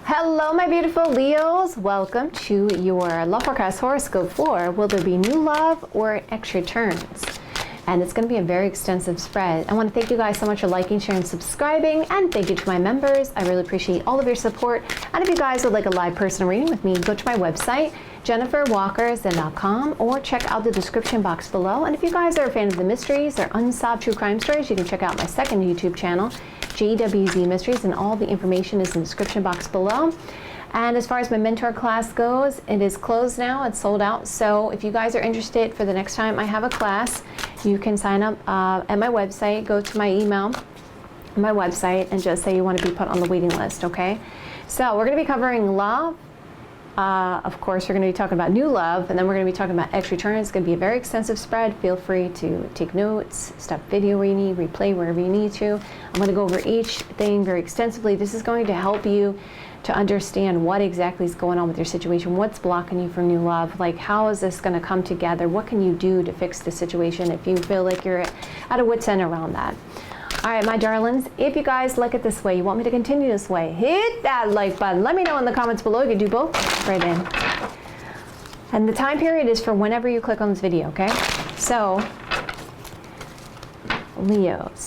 Hello, my beautiful Leos. Welcome to your love forecast horoscope for will there be new love or extra turns? And it's going to be a very extensive spread. I want to thank you guys so much for liking, sharing, subscribing, and thank you to my members. I really appreciate all of your support. And if you guys would like a live personal reading with me, go to my website, jenniferwalkerzen.com, or check out the description box below. And if you guys are a fan of the mysteries or unsolved true crime stories, you can check out my second YouTube channel, JWZ Mysteries, and all the information is in the description box below. And as far as my mentor class goes, it is closed now. It's sold out. So if you guys are interested for the next time I have a class, you can sign up at my website. Go to my email, my website, and just say you want to be put on the waiting list, okay? So we're going to be covering love. Of course, we're going to be talking about new love, and then we're going to be talking about Ex-reconnection. It's going to be a very extensive spread. Feel free to take notes, stop video where you need, replay wherever you need to. I'm going to go over each thing very extensively. This is going to help you to understand what exactly is going on with your situation, what's blocking you from new love, like how is this going to come together, what can you do to fix the situation if you feel like you're at a wit's end around that. All right, my darlings, if you guys like it this way, you want me to continue this way, hit that like button. Let me know in the comments below. You can do both right in. And the time period is for whenever you click on this video, okay? So, Leos,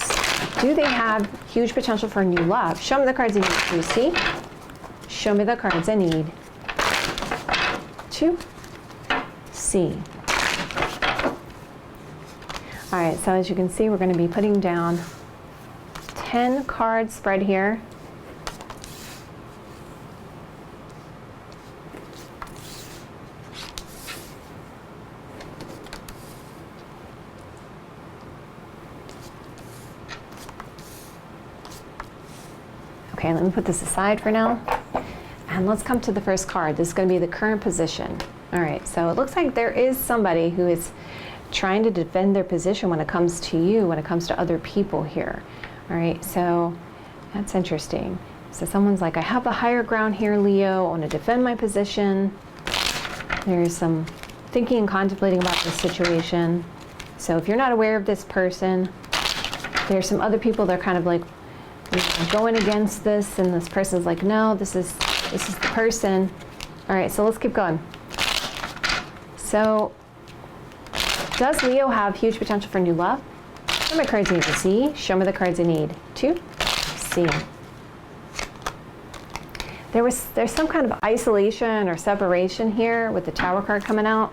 do they have huge potential for new love? Show me the cards you need to see. Show me the cards I need to see. All right, so as you can see, we're going to be putting down 10 card spread here. Okay, let me put this aside for now. And let's come to the first card. This is going to be the current position. All right, so it looks like there is somebody who is trying to defend their position when it comes to you, when it comes to other people here. All right, so that's interesting. So someone's like, I have the higher ground here, Leo. I want to defend my position. There's some thinking and contemplating about this situation. So if you're not aware of this person, there's some other people that are kind of like, you know, going against this, and this person's like, no, this is the person. All right, so let's keep going. So, does Leo have huge potential for new love? Show me the cards I need to see. Show me the cards I need to see. There's some kind of isolation or separation here with the Tower card coming out.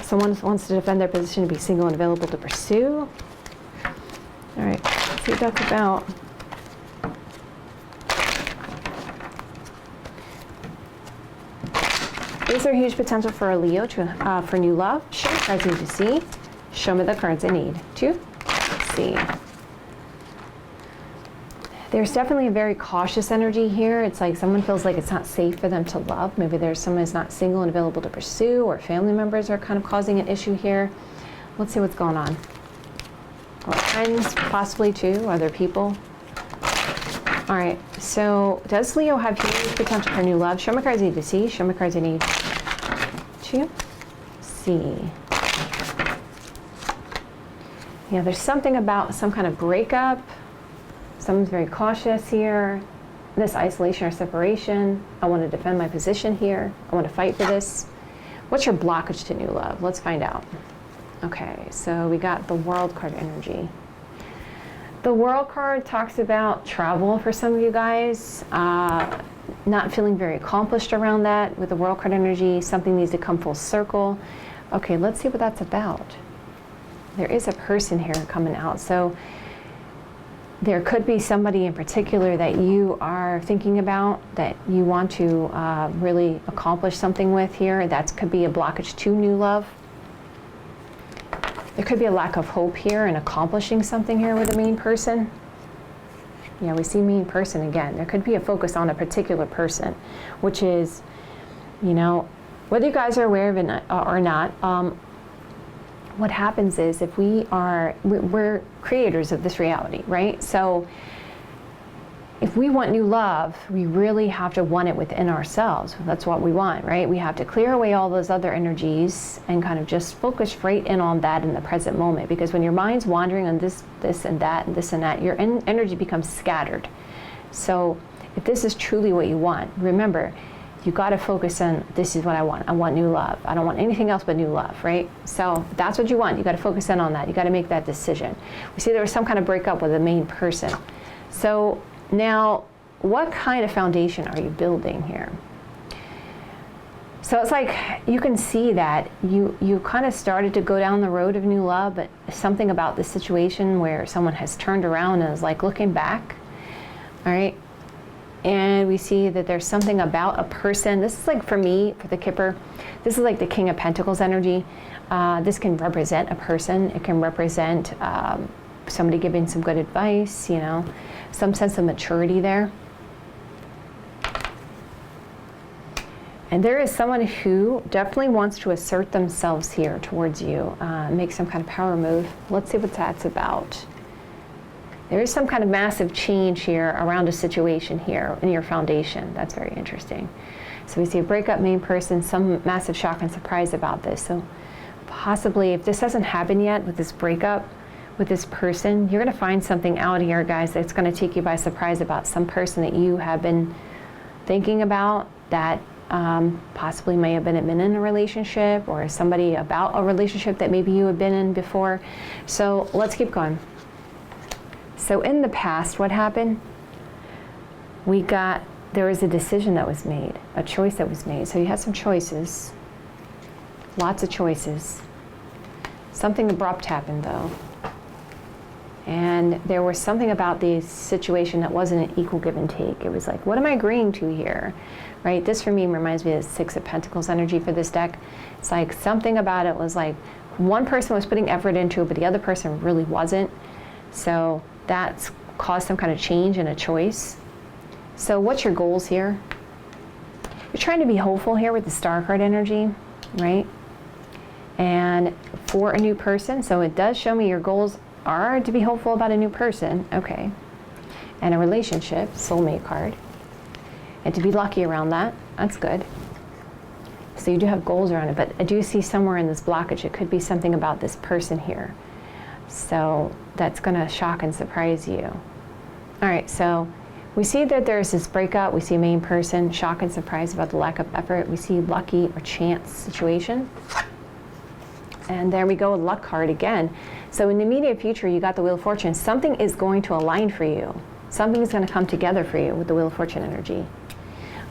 Someone wants to defend their position to be single and available to pursue. All right, let's see what that's about. Is there huge potential for a Leo for new love? Show me the cards I need to see. Show me the cards I need to see. There's definitely a very cautious energy here. It's like someone feels like it's not safe for them to love. Maybe there's someone who's not single and available to pursue, or family members are kind of causing an issue here. Let's see what's going on. Or friends, possibly too, other people. All right, so does Leo have huge potential for new love? Show me cards I need to see. Show me cards I need to see. Yeah, there's something about some kind of breakup. Someone's very cautious here. This isolation or separation. I want to defend my position here. I want to fight for this. What's your blockage to new love? Let's find out. Okay, so we got the World card energy. The World card talks about travel for some of you guys. Not feeling very accomplished around that. With the World card energy, something needs to come full circle. Okay, let's see what that's about. There is a person here coming out. So there could be somebody in particular that you are thinking about, that you want to really accomplish something with here. That could be a blockage to new love. There could be a lack of hope here in accomplishing something here with a main person. Yeah, we see main person again. There could be a focus on a particular person, which is, you know, whether you guys are aware of it or not, what happens is if we're creators of this reality, right? So if we want new love, we really have to want it within ourselves. That's what we want, right? We have to clear away all those other energies and kind of just focus right in on that in the present moment. Because when your mind's wandering on this and that, and this and that, your energy becomes scattered. So if this is truly what you want, remember, you got to focus on, this is what I want. I want new love. I don't want anything else but new love, right? So if that's what you want, you got to focus in on that. You got to make that decision. We see there was some kind of breakup with the main person. So now, what kind of foundation are you building here? So it's like you can see that you kind of started to go down the road of new love, but something about this situation where someone has turned around and is like looking back, all right? And we see that there's something about a person. This is like, for me, for the Kipper, this is like the King of Pentacles energy. This can represent a person. It can represent somebody giving some good advice, you know, some sense of maturity there. And there is someone who definitely wants to assert themselves here towards you, make some kind of power move. Let's see what that's about. There is some kind of massive change here around a situation here in your foundation. That's very interesting. So we see a breakup, main person, some massive shock and surprise about this. So possibly, if this hasn't happened yet with this breakup, with this person, you're going to find something out here, guys, that's going to take you by surprise about some person that you have been thinking about, that possibly may have been in a relationship, or somebody about a relationship that maybe you have been in before. So let's keep going. So in the past, what happened? There was a decision that was made, a choice that was made. So you had some choices, lots of choices. Something abrupt happened though. And there was something about the situation that wasn't an equal give and take. It was like, what am I agreeing to here? Right? This for me reminds me of the Six of Pentacles energy for this deck. It's like something about it was like one person was putting effort into it, but the other person really wasn't. So that's caused some kind of change in a choice. So what's your goals here? You're trying to be hopeful here with the Star card energy, right? And for a new person, so it does show me your goals are to be hopeful about a new person, okay. And a relationship, soulmate card. And to be lucky around that, that's good. So you do have goals around it, but I do see somewhere in this blockage, it could be something about this person here. So that's gonna shock and surprise you. All right, so we see that there's this breakup, we see a main person, shock and surprise about the lack of effort. We see lucky or chance situation. And there we go, luck card again. So in the immediate future, you got the Wheel of Fortune. Something is going to align for you. Something is going to come together for you with the Wheel of Fortune energy.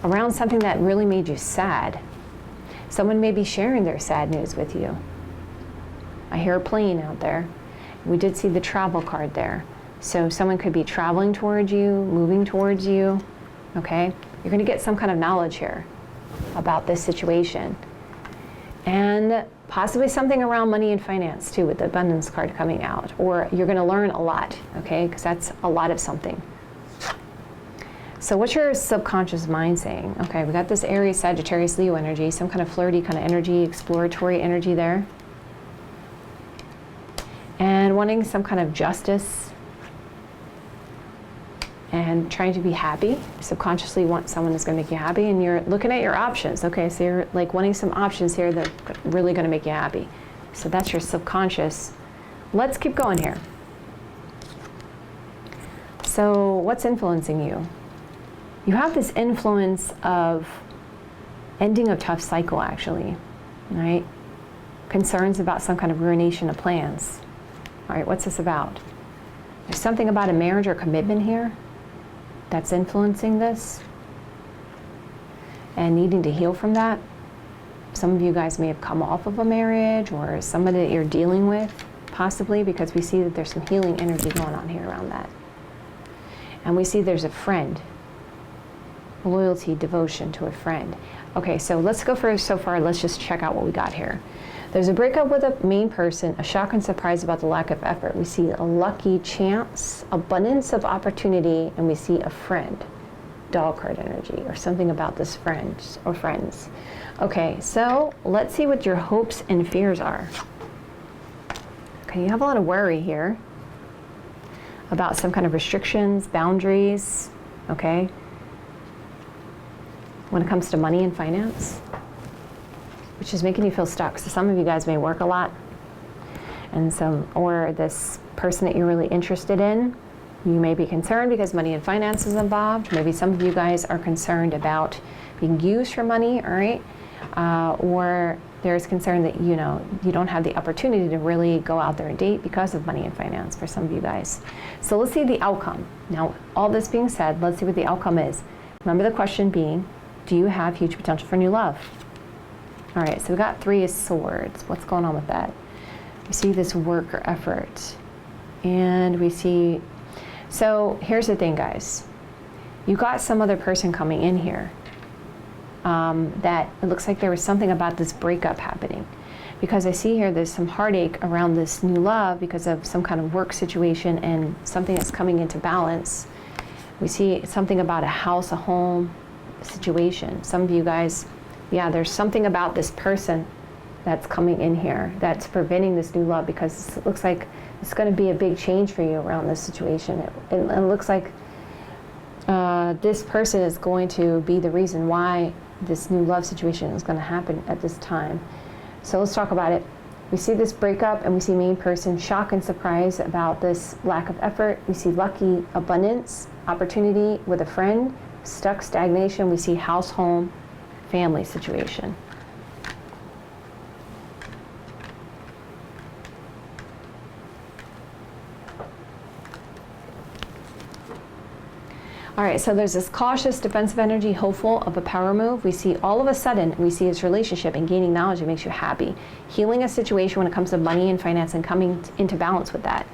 Around something that really made you sad. Someone may be sharing their sad news with you. I hear a plane out there. We did see the travel card there. So someone could be traveling towards you, moving towards you, okay? You're going to get some kind of knowledge here about this situation. And possibly something around money and finance too, with the abundance card coming out. Or you're going to learn a lot, okay? Because that's a lot of something. So what's your subconscious mind saying? Okay, we got this Aries, Sagittarius, Leo energy, some kind of flirty kind of energy, exploratory energy there. And wanting some kind of justice and trying to be happy. Subconsciously want someone that's going to make you happy, and you're looking at your options. Okay, so you're like wanting some options here that are really going to make you happy. So that's your subconscious. Let's keep going here. So what's influencing you? You have this influence of ending a tough cycle, actually, right? Concerns about some kind of ruination of plans. All right, what's this about? There's something about a marriage or commitment here that's influencing this and needing to heal from that. Some of you guys may have come off of a marriage or somebody that you're dealing with, possibly, because we see that there's some healing energy going on here around that. And we see there's a friend, loyalty, devotion to a friend. Okay, so let's go for so far. Let's just check out what we got here. There's a breakup with a main person, a shock and surprise about the lack of effort. We see a lucky chance, abundance of opportunity, and we see a friend, dog card energy, or something about this friend or friends. Okay, so let's see what your hopes and fears are. Okay, you have a lot of worry here about some kind of restrictions, boundaries, okay? When it comes to money and finance, which is making you feel stuck. So some of you guys may work a lot, and or this person that you're really interested in You may be concerned because money and finance is involved. Maybe some of you guys are concerned about being used for money, all right? Or there's concern that, you know, you don't have the opportunity to really go out there and date because of money and finance for some of you guys. So let's see the outcome. Now, all this being said, let's see what the outcome is. Remember the question being, do you have huge potential for new love? All right, so we got 3 of Swords. What's going on with that? We see this work or effort. And we see, so here's the thing, guys. You got some other person coming in here that it looks like there was something about this breakup happening. Because I see here there's some heartache around this new love because of some kind of work situation and something that's coming into balance. We see something about a house, a home situation. Some of you guys, yeah, there's something about this person that's coming in here that's preventing this new love, because it looks like it's going to be a big change for you around this situation. It looks like this person is going to be the reason why this new love situation is going to happen at this time. So let's talk about it. We see this breakup and we see main person shock and surprise about this lack of effort. We see lucky abundance, opportunity with a friend, stuck stagnation. We see house, home, family situation. All right, so there's this cautious, defensive energy, hopeful of a power move. We see all of a sudden, we see this relationship and gaining knowledge. It makes you happy. Healing a situation when it comes to money and finance and coming into balance with that.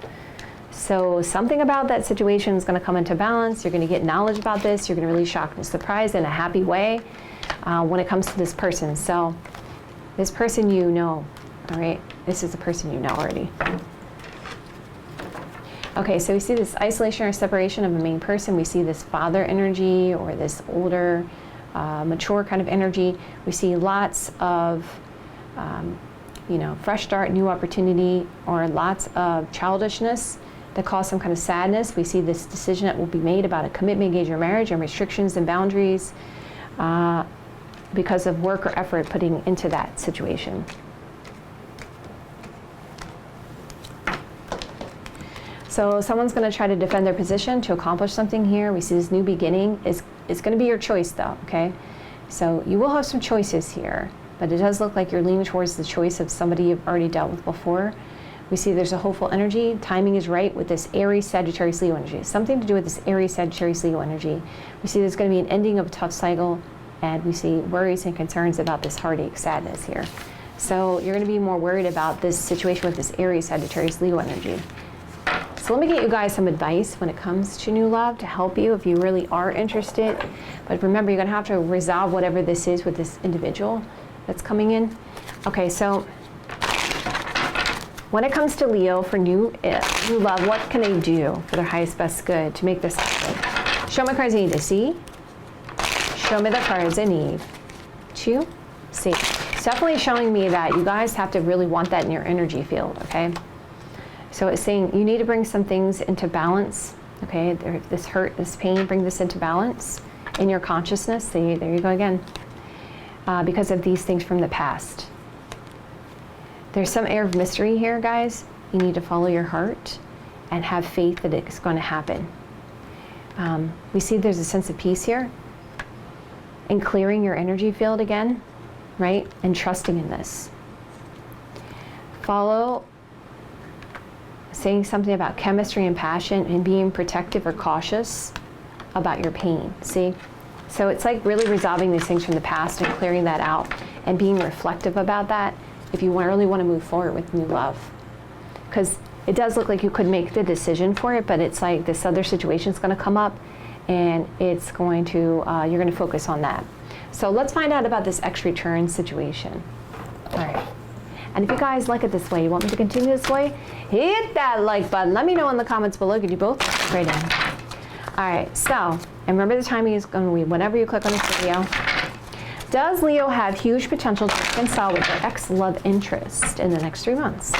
So something about that situation is going to come into balance. You're going to get knowledge about this. You're going to really shock and surprise in a happy way when it comes to this person. So this person you know, all right? This is the person you know already. Okay, so we see this isolation or separation of a main person. We see this father energy or this older, mature kind of energy. We see lots of, you know, fresh start, new opportunity, or lots of childishness that cause some kind of sadness. We see this decision that will be made about a commitment, engagement, or marriage, and restrictions and boundaries because of work or effort putting into that situation. So someone's going to try to defend their position to accomplish something here. We see this new beginning. It's going to be your choice though, okay? So you will have some choices here, but it does look like you're leaning towards the choice of somebody you've already dealt with before. We see there's a hopeful energy. Timing is right with this Aries, Sagittarius, Leo energy. Something to do with this Aries, Sagittarius, Leo energy. We see there's going to be an ending of a tough cycle, and we see worries and concerns about this heartache, sadness here. So you're going to be more worried about this situation with this Aries, Sagittarius, Leo energy. So let me get you guys some advice when it comes to new love to help you if you really are interested. But remember, you're going to have to resolve whatever this is with this individual that's coming in. Okay, so when it comes to Leo for new love, what can they do for their highest, best good to make this happen? Show me cards I need to see. Show me the cards I need to see. It's definitely showing me that you guys have to really want that in your energy field, okay? So it's saying you need to bring some things into balance, okay? This hurt, this pain, bring this into balance in your consciousness. See, there you go again. Because of these things from the past. There's some air of mystery here, guys. You need to follow your heart and have faith that it's going to happen. We see there's a sense of peace here and clearing your energy field again, right? And trusting in this. Follow saying something about chemistry and passion and being protective or cautious about your pain, see? So it's like really resolving these things from the past and clearing that out and being reflective about that if you really want to move forward with new love. Because it does look like you could make the decision for it, but it's like this other situation is going to come up and it's going to, you're going to focus on that. So let's find out about this ex-return situation. All right. And if you guys like it this way, you want me to continue this way, hit that like button. Let me know in the comments below. Could you both? Right in. All right, so, and remember the timing is going to be whenever you click on this video. Does Leo have huge potential to reconcile with their ex-love interest in the next 3 months?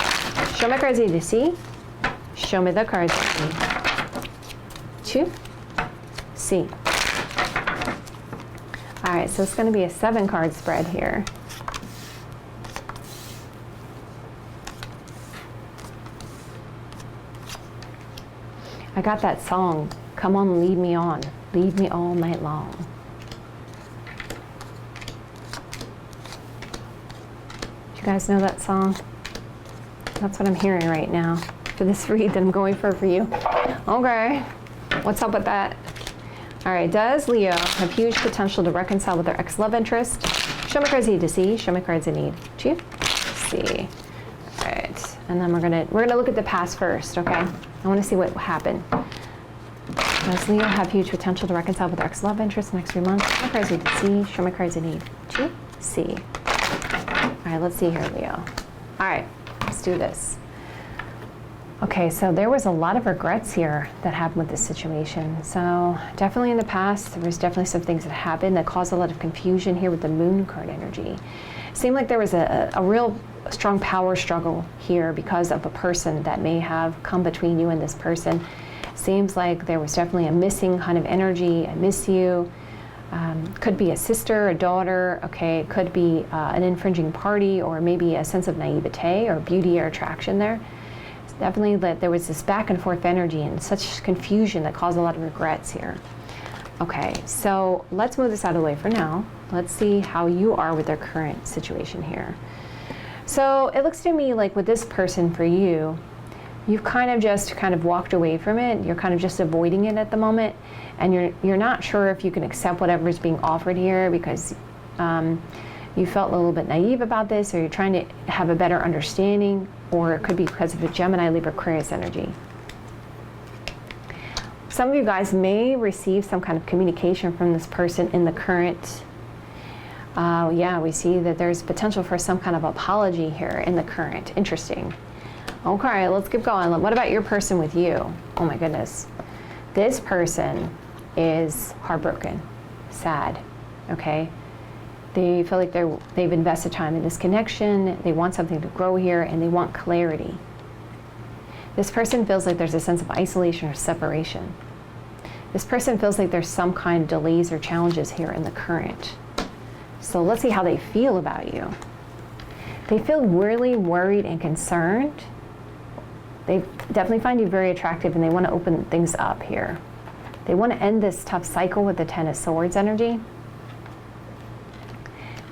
Show me cards I need to see. Show me the cards I need to see. All right, so it's going to be a 7-card spread here. I got that song, Come On, Lead Me On. Lead me all night long. Do you guys know that song? That's what I'm hearing right now for this read that I'm going for you. Okay, what's up with that? All right, does Leo have huge potential to reconcile with their ex-love interest? Show me cards you need to see. Show me cards you need to see. All right, and then we're gonna look at the past first. Okay, I want to see what happened. Does Leo have huge potential to reconcile with their ex-love interest in the next 3 months? Show me cards you need to see. Show me cards you need to see. All right, let's see here, Leo. All right, let's do this. Okay, so there was a lot of regrets here that happened with this situation. So definitely in the past, there was definitely some things that happened that caused a lot of confusion here with the moon card energy. It seemed like there was a real strong power struggle here because of a person that may have come between you and this person. Seems like there was definitely a missing kind of energy. I miss you. Could be a sister, a daughter, okay, it could be an infringing party, or maybe a sense of naivete or beauty or attraction there. Definitely that there was this back and forth energy and such confusion that caused a lot of regrets here. Okay, so let's move this out of the way for now. Let's see how you are with their current situation here. So it looks to me like with this person for you, you've kind of walked away from it. You're kind of just avoiding it at the moment, and you're not sure if you can accept whatever is being offered here because you felt a little bit naive about this, or you're trying to have a better understanding, or it could be because of a Gemini, Libra, Aquarius energy. Some of you guys may receive some kind of communication from this person in the current. Yeah, we see that there's potential for some kind of apology here in the current. Interesting. Okay, let's keep going. What about your person with you? Oh my goodness. This person is heartbroken, sad, okay? They feel like they've invested time in this connection, they want something to grow here, and they want clarity. This person feels like there's a sense of isolation or separation. This person feels like there's some kind of delays or challenges here in the current. So let's see how they feel about you. They feel really worried and concerned. They definitely find you very attractive, and they want to open things up here. They want to end this tough cycle with the Ten of Swords energy.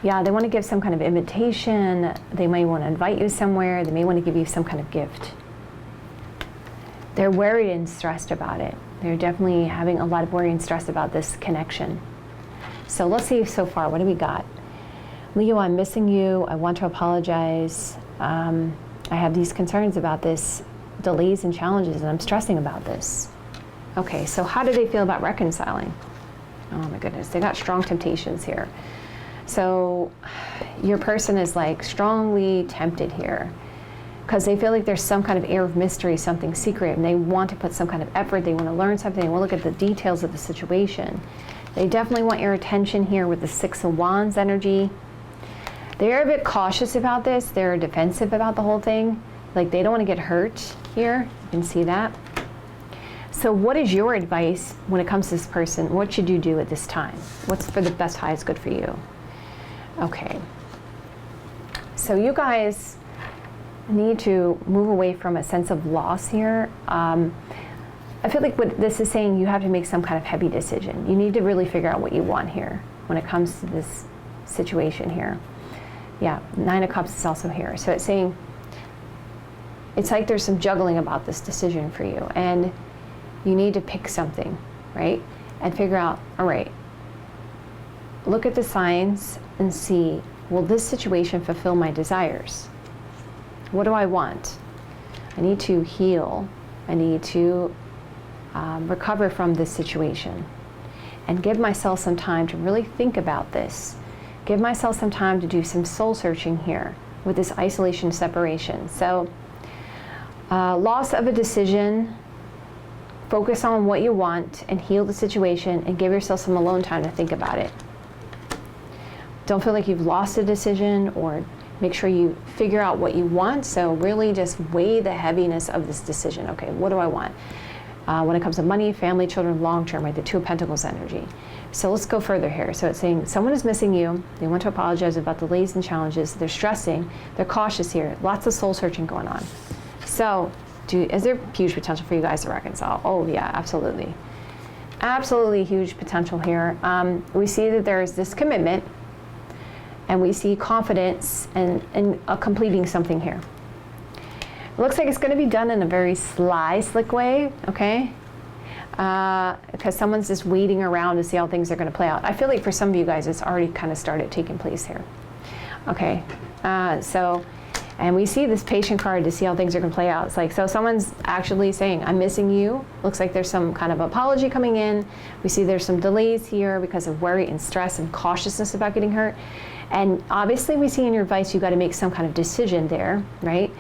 Yeah, they want to give some kind of invitation. They may want to invite you somewhere. They may want to give you some kind of gift. They're worried and stressed about it. They're definitely having a lot of worry and stress about this connection. So let's see so far. What do we got? Leo, I'm missing you. I want to apologize. I have these concerns about this, delays and challenges, and I'm stressing about this. Okay, so how do they feel about reconciling? Oh my goodness, they got strong temptations here. So your person is like strongly tempted here because they feel like there's some kind of air of mystery, something secret, and they want to put some kind of effort. They want to learn something. They want to look at the details of the situation. They definitely want your attention here with the Six of Wands energy. They're a bit cautious about this. They're defensive about the whole thing. Like they don't want to get hurt here. You can see that. So what is your advice when it comes to this person? What should you do at this time? What's for the best, highest good for you? Okay, so you guys need to move away from a sense of loss here. I feel like what this is saying, you have to make some kind of heavy decision. You need to really figure out what you want here when it comes to this situation here. Yeah, Nine of Cups is also here. So it's saying, it's like there's some juggling about this decision for you, and you need to pick something, right? And figure out, all right, look at the signs and see, will this situation fulfill my desires? What do I want? I need to heal. I need to recover from this situation and give myself some time to really think about this. Give myself some time to do some soul searching here with this isolation separation. So loss of a decision, focus on what you want and heal the situation, and give yourself some alone time to think about it. Don't feel like you've lost a decision, or make sure you figure out what you want. So really just weigh the heaviness of this decision. Okay, what do I want? When it comes to money, family, children, long-term, right? The Two of Pentacles energy. So let's go further here. So it's saying someone is missing you. They want to apologize about delays and challenges. They're stressing. They're cautious here. Lots of soul searching going on. So Is there huge potential for you guys to reconcile? Oh yeah, absolutely. Absolutely huge potential here. We see that there's this commitment, and we see confidence and completing something here. It looks like it's going to be done in a very sly, slick way, okay? Because someone's just waiting around to see how things are going to play out. I feel like for some of you guys, it's already kind of started taking place here. Okay, and we see this patient card to see how things are going to play out. It's like, so someone's actually saying, I'm missing you. Looks like there's some kind of apology coming in. We see there's some delays here because of worry and stress and cautiousness about getting hurt. And obviously we see in your advice, you got to make some kind of decision there, right?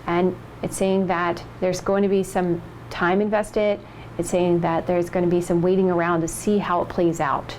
And it's saying that there's going to be some time invested. It's saying that there's going to be some waiting around to see how it plays out.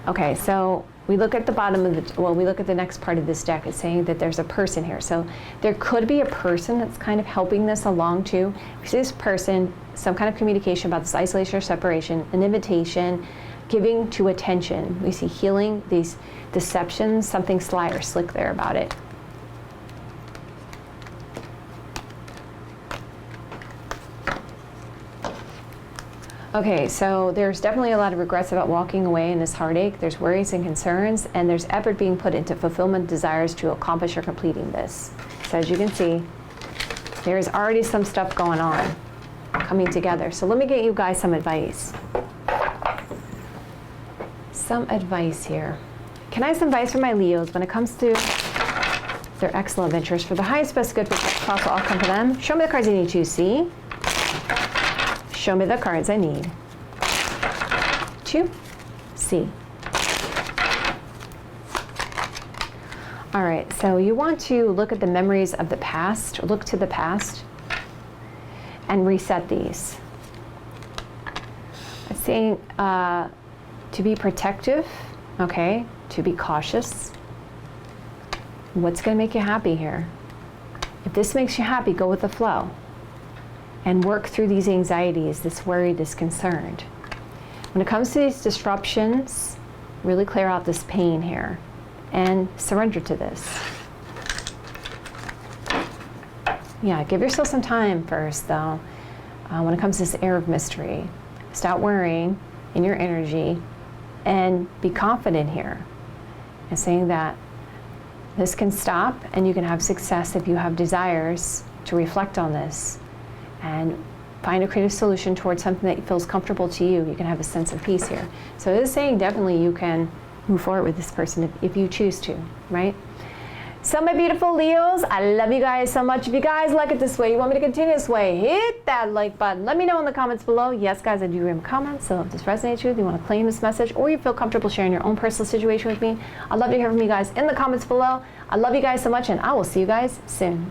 Okay, so we look at the bottom of the, we look at the next part of this deck. It's saying that there's a person here. So there could be a person that's kind of helping this along too. We see this person, some kind of communication about this isolation or separation, an invitation, giving to attention. We see healing, these deceptions, something sly or slick there about it. Okay, so there's definitely a lot of regrets about walking away in this heartache. There's worries and concerns, and there's effort being put into fulfillment desires to accomplish or completing this. So as you can see, there's already some stuff going on, coming together. So let me get you guys some advice. Some advice here. Can I have some advice for my Leos when it comes to their ex-love interest for the highest, best, good, possible outcome for them? Show me the cards I need to see. Show me the cards I need to see. All right, so you want to look at the memories of the past, or look to the past, and reset these. It's saying to be protective, okay, to be cautious. What's going to make you happy here? If this makes you happy, go with the flow. And work through these anxieties, this worry, this concern. When it comes to these disruptions, really clear out this pain here and surrender to this. Yeah, give yourself some time first though. When it comes to this air of mystery, stop worrying in your energy and be confident here and saying that this can stop and you can have success if you have desires to reflect on this and find a creative solution towards something that feels comfortable to you. You can have a sense of peace here. So it is saying definitely you can move forward with this person if you choose to, right? So my beautiful Leos, I love you guys so much. If you guys like it this way, you want me to continue this way, hit that like button. Let me know in the comments below. Yes, guys, I do read comments, so if this resonates with you, you want to claim this message, or you feel comfortable sharing your own personal situation with me, I'd love to hear from you guys in the comments below. I love you guys so much, and I will see you guys soon.